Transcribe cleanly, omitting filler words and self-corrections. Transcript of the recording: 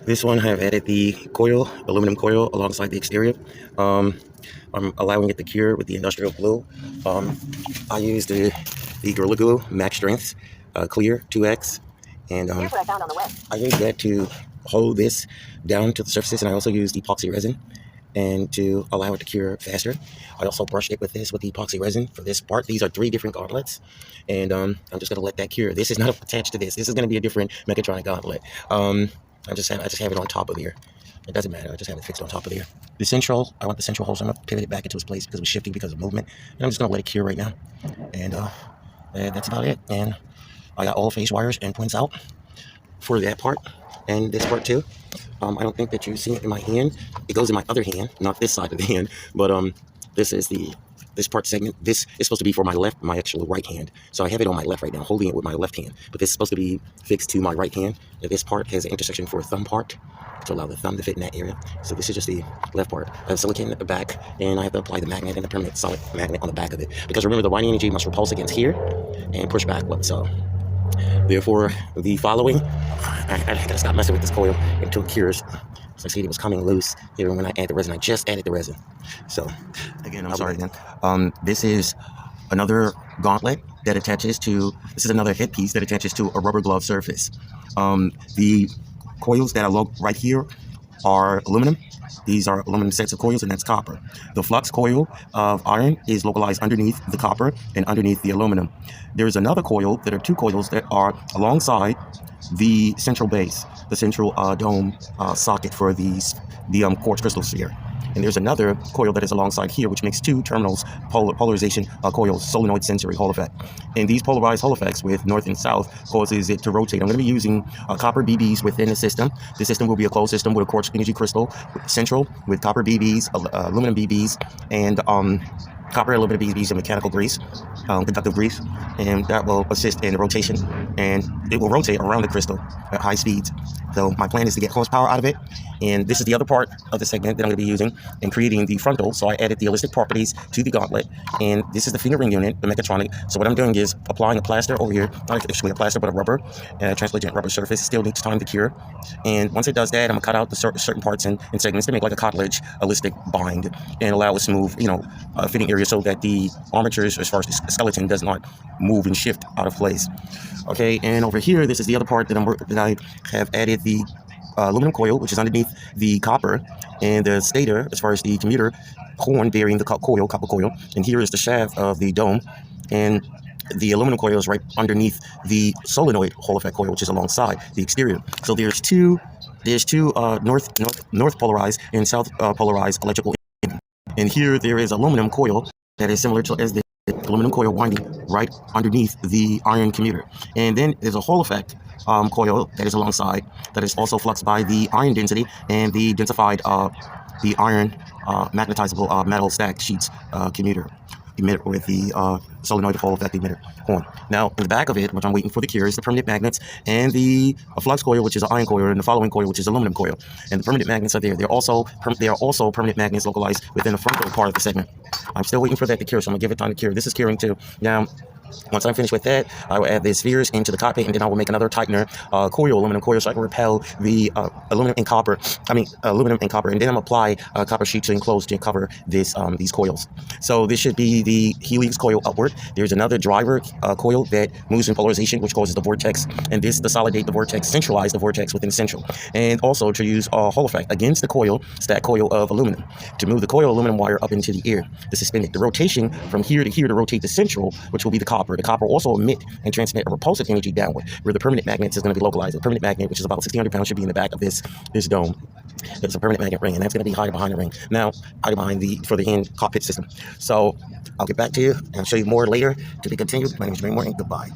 This one I have added the coil, aluminum coil, alongside the exterior. I'm allowing it to cure with the industrial glue. I use the Gorilla Glue Max Strength Clear 2X, and Here's what I found on the web. I use that to hold this down to the surfaces, and I also use epoxy resin and to allow it to cure faster. I also brushed it with this, with the epoxy resin for this part. These are 3 different gauntlets, and I'm just going to let that cure. This is not attached to this. This is going to be a different mechatronic gauntlet. I just have it on top of here. It doesn't matter. I just have it fixed on top of here. The central, I want the central hole, so I'm going to pivot it back into its place because it was shifting because of movement. And I'm just going to let it cure right now. And that's about it. And I got all phase wires and points out for that part and this part too. I don't think that you see it in my hand. It goes in my other hand, not this side of the hand, but this part segment. This is supposed to be for my actual right hand. So I have it on my left right now, holding it with my left hand. But this is supposed to be fixed to my right hand. And this part has an intersection for a thumb part to allow the thumb to fit in that area. So this is just the left part. I have silicone at the back, and I have to apply the magnet and the permanent solid magnet on the back of it. Because remember, the winding energy must repulse against here and push backwards. So therefore, the following, I gotta stop messing with this coil until it cures. So I see it was coming loose even when I add the resin. I just added the resin. So again, I'm sorry again. This is another gauntlet that attaches to, this is another headpiece that attaches to a rubber glove surface. The coils that are right here are aluminum. These are aluminum sets of coils, and that's copper. The flux coil of iron is localized underneath the copper and underneath the aluminum. There's another coil, there are 2 coils that are alongside the central base, the central dome socket for the quartz crystals here. And there's another coil that is alongside here, which makes 2 terminals, polarization coils, solenoid sensory Hall effect. And these polarized Hall effects with north and south causes it to rotate. I'm going to be using copper BBs within the system. The system will be a closed system with a quartz energy crystal, central with copper BBs, aluminum BBs, and copper, aluminum BBs, and mechanical grease, conductive grease, and that will assist in the rotation, and it will rotate around the crystal at high speeds. So my plan is to get horsepower out of it, and this is the other part of the segment that I'm going to be using in creating the frontal. So I added the ballistic properties to the gauntlet, and this is the finger ring unit, the mechatronic. So what I'm doing is applying a plaster over here, not actually a plaster, but a rubber, translucent rubber surface. It still needs time to cure, and once it does that, I'm going to cut out the certain parts and segments to make like a cartilage ballistic bind and allow a smooth, fitting area so that the armatures, as far as the skeleton, does not move and shift out of place. Okay, and over here, this is the other part that I have added the aluminum coil, which is underneath the copper, and the stator, as far as the commutator horn bearing the coil, copper coil, and here is the shaft of the dome, and the aluminum coil is right underneath the solenoid Hall effect coil, which is alongside the exterior. So there's two north polarized and south polarized electrical, and here there is aluminum coil that is similar to as the aluminum coil winding right underneath the iron commutator. And then there's a Hall effect coil that is alongside, that is also fluxed by the iron density and the densified the iron magnetizable metal stack sheets commutator emitter with the solenoid Hall effect emitter horn. Now in the back of it, which I'm waiting for the cure, is the permanent magnets and the flux coil, which is an iron coil, and the following coil, which is aluminum coil. And the permanent magnets are there. They are also permanent magnets localized within the frontal part of the segment. I'm still waiting for that to cure, so I'm gonna give it time to cure. This is curing too. Now, once I'm finished with that, I will add the spheres into the cockpit, and then I will make another tightener coil, aluminum coil, so I can repel the aluminum and copper, and then I'm apply copper sheet to enclose to cover this these coils. So this should be the helix coil upward. There's another driver coil that moves in polarization, which causes the vortex, and this to solidate the vortex, centralize the vortex within central, and also to use a Hall effect against the coil, stack coil of aluminum, to move the coil aluminum wire up into the air, to suspend it. The rotation from here to here to rotate the central, which will be the copper. The copper also emit and transmit a repulsive energy downward, where the permanent magnets is going to be localized. The permanent magnet, which is about 1,600 pounds, should be in the back of this dome. There's a permanent magnet ring, and that's going to be hiding behind the ring. Now, hiding behind for the end cockpit system. So I'll get back to you and show you more later. To be continued. My name is Ray Morton. Goodbye.